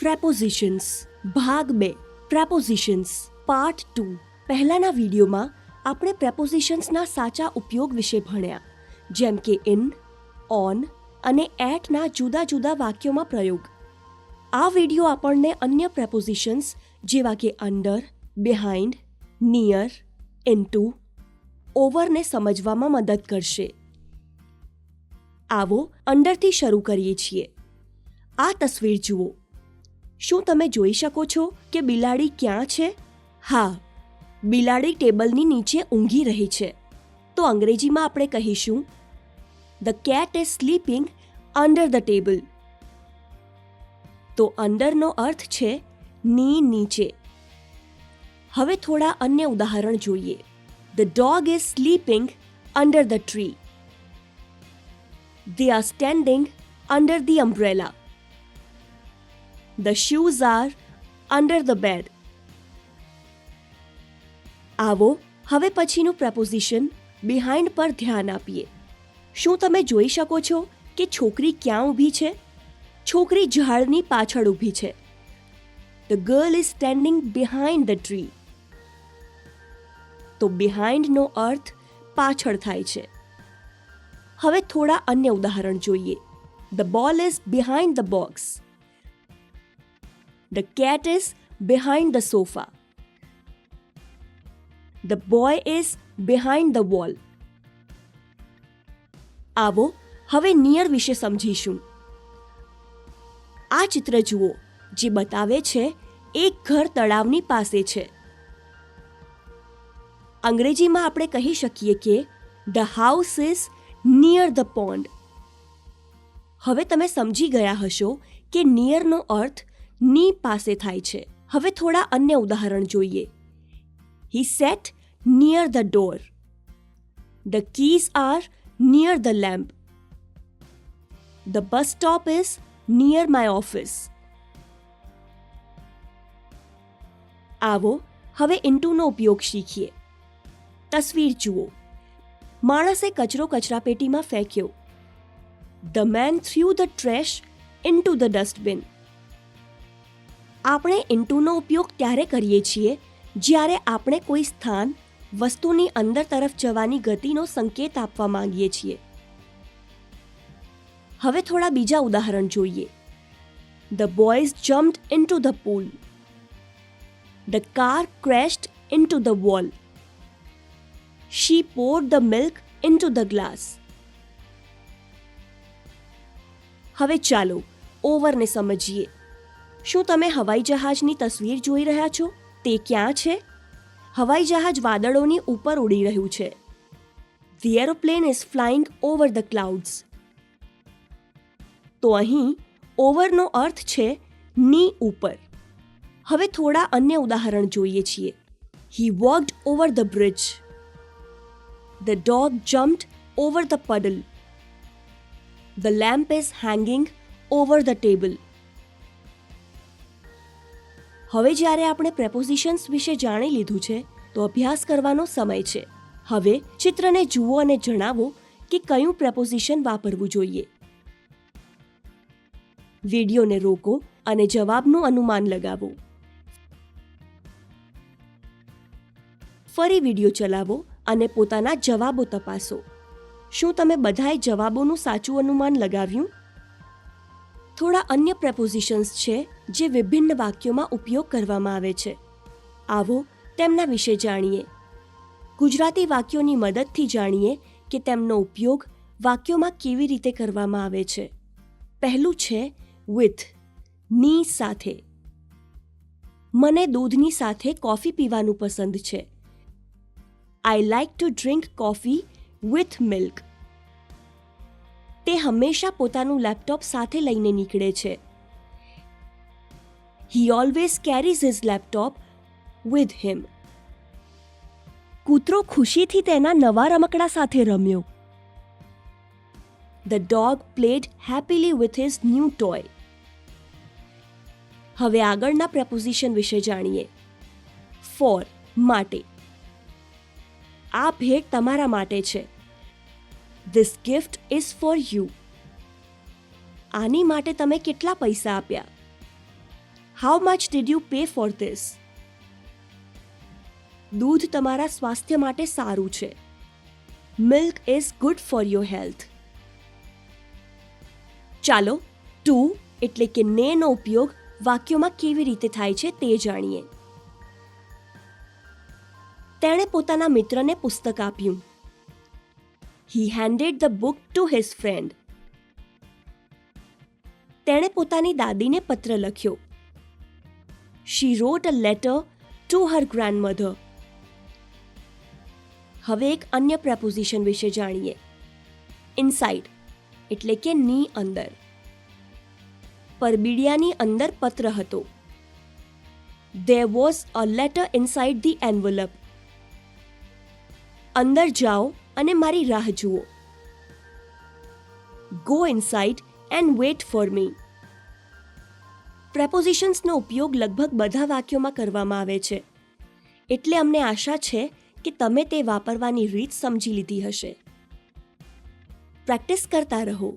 Prepositions ભાગ 2 prepositions part 2 પહેલાના વિડીયોમાં આપણે પ્રેપોઝિશન્સના સાચા ઉપયોગ વિશે ભણ્યા, જેમ કે ઇન, ઓન અને એટના જુદા જુદા વાક્યોમાં પ્રયોગ. આ વિડીયો આપણને અન્ય પ્રેપોઝિશન્સ જેવા કે અંડર, બિહાઇન્ડ, નિયર, ઇન્ટુ, ઓવરને સમજવામાં મદદ કરશે. આવો અંડરથી શરૂ કરીએ છીએ. આ તસવીર જુઓ. શું તમે જોઈ શકો છો કે બિલાડી ક્યાં છે? હા, બિલાડી ટેબલની નીચે ઊંઘી રહી છે. તો અંગ્રેજીમાં આપણે કહીશું the cat is sleeping under the table. તો અંડરનો અર્થ છે ની નીચે. હવે થોડા અન્ય ઉદાહરણ જોઈએ. The dog is sleeping under the tree. They are standing under the umbrella. The shoes are under the bed. આવો હવે પછીનું પ્રપોઝિશન બિહાઇન્ડ પર ધ્યાન આપીએ. શું તમે જોઈ શકો છો કે છોકરી ક્યાં ઊભી છે? છોકરી ઝાડની પાછળ ઊભી છે. The girl is standing behind the tree. તો બિહાઇન્ડનો અર્થ પાછળ થાય છે. હવે થોડા અન્ય ઉદાહરણ જોઈએ. The ball is behind the box. The cat is behind the sofa. The boy is behind the wall. આવો હવે નિયર વિશે સમજીશું. આ ચિત્ર જુઓ, જે બતાવે છે એક ઘર તળાવની પાસે છે. અંગ્રેજીમાં આપણે કહી શકીએ કે the house is near the pond. હવે તમે સમજી ગયા હશો કે નિયરનો અર્થ ની પાસે થાય છે. હવે થોડા અન્ય ઉદાહરણ જોઈએ. He sat near the door. The keys are near the lamp. The bus stop is near my office. આવો હવે ઇન્ટુનો ઉપયોગ શીખીએ. તસવીર જુઓ. માણસે કચરો કચરાપેટીમાં ફેંક્યો. The man threw the trash into the dustbin. આપણે ઇન્ટુનો ઉપયોગ ત્યારે કરીએ છીએ જ્યારે આપણે કોઈ સ્થાન, વસ્તુની અંદર તરફ જવાની ગતિનો સંકેત આપવા માંગીએ છીએ. હવે થોડા બીજા ઉદાહરણ જોઈએ. The boys jumped into the pool. The car crashed into the wall. She poured the milk into the glass. હવે ચાલો ઓવરને સમજીએ. શું તમે હવાઈ જહાજની તસવીર જોઈ રહ્યા છો? તે ક્યાં છે? હવાઈ જહાજ વાદળોની ઉપર ઉડી રહ્યું છે. The aeroplane is flying over the clouds. તો અહીં ઓવરનો અર્થ છે ની ઉપર. હવે થોડા અન્ય ઉદાહરણ જોઈએ છીએ. He walked over the bridge. The dog jumped over the puddle. The lamp is hanging over the table. હવે જ્યારે આપણે પ્રેપોઝિશન્સ વિશે જાણી લીધું છે, તો અભ્યાસ કરવાનો સમય છે. હવે ચિત્રને જુઓ અને જણાવો કે કયું પ્રેપોઝિશન વાપરવું જોઈએ. વિડીયોને રોકો અને જવાબનું અનુમાન લગાવો. ફરી વિડીયો ચલાવો અને પોતાના જવાબો તપાસો. શું તમે બધાએ જવાબોનું સાચું અનુમાન લગાવ્યું? થોડા અન્ય પ્રેપોઝિશન્સ છે જે વિભિન્ન વાક્યોમાં ઉપયોગ કરવામાં આવે છે. આવો તેમના વિશે જાણીએ. ગુજરાતી વાક્યોની મદદથી જાણીએ કે તેમનો ઉપયોગ વાક્યોમાં કેવી રીતે કરવામાં આવે છે. પહેલું છે વિથ, ની સાથે. મને દૂધની સાથે કોફી પીવાનું પસંદ છે. I like to drink coffee with milk. તે હંમેશા પોતાનું લેપટોપ સાથે લઈને નીકળે છે. He always carries his laptop with him. કૂતરો ખુશીથી તેના નવા રમકડા સાથે રમ્યો. The dog played happily with his new toy. હવે આગળના પ્રેપોઝિશન વિશે જાણીએ. For, માટે. આ ભેટ તમારા માટે છે. This gift is for you. આની માટે તમે કેટલા પૈસા આપ્યા? How much did you pay for this? દૂધ તમારા સ્વાસ્થ્ય માટે સારું છે. Milk is good for your health. ચાલો ટુ એટલે કે ને નો ઉપયોગ વાક્યોમાં કેવી રીતે થાય છે તે જાણીએ. તેણે પોતાના મિત્રને પુસ્તક આપ્યું. He handed the book to his friend. તેણે પોતાની દાદીને પત્ર લખ્યો. She wrote a letter to her grandmother. હવે એક અન્ય પ્રેપોઝિશન વિશે જાણીએ. ઇનસાઇડ એટલે કે ની અંદર. પરબીડિયાની અંદર પત્ર હતો. There was a letter inside the envelope. અંદર જાઓ અને મારી રાહ જુઓ. Go inside and wait for me. પ્રેપોઝિશન્સનો ઉપયોગ લગભગ બધા વાક્યોમાં કરવામાં આવે છે, એટલે અમને આશા છે કે તમે તે વાપરવાની રીત સમજી લીધી હશે. પ્રેક્ટિસ કરતા રહો.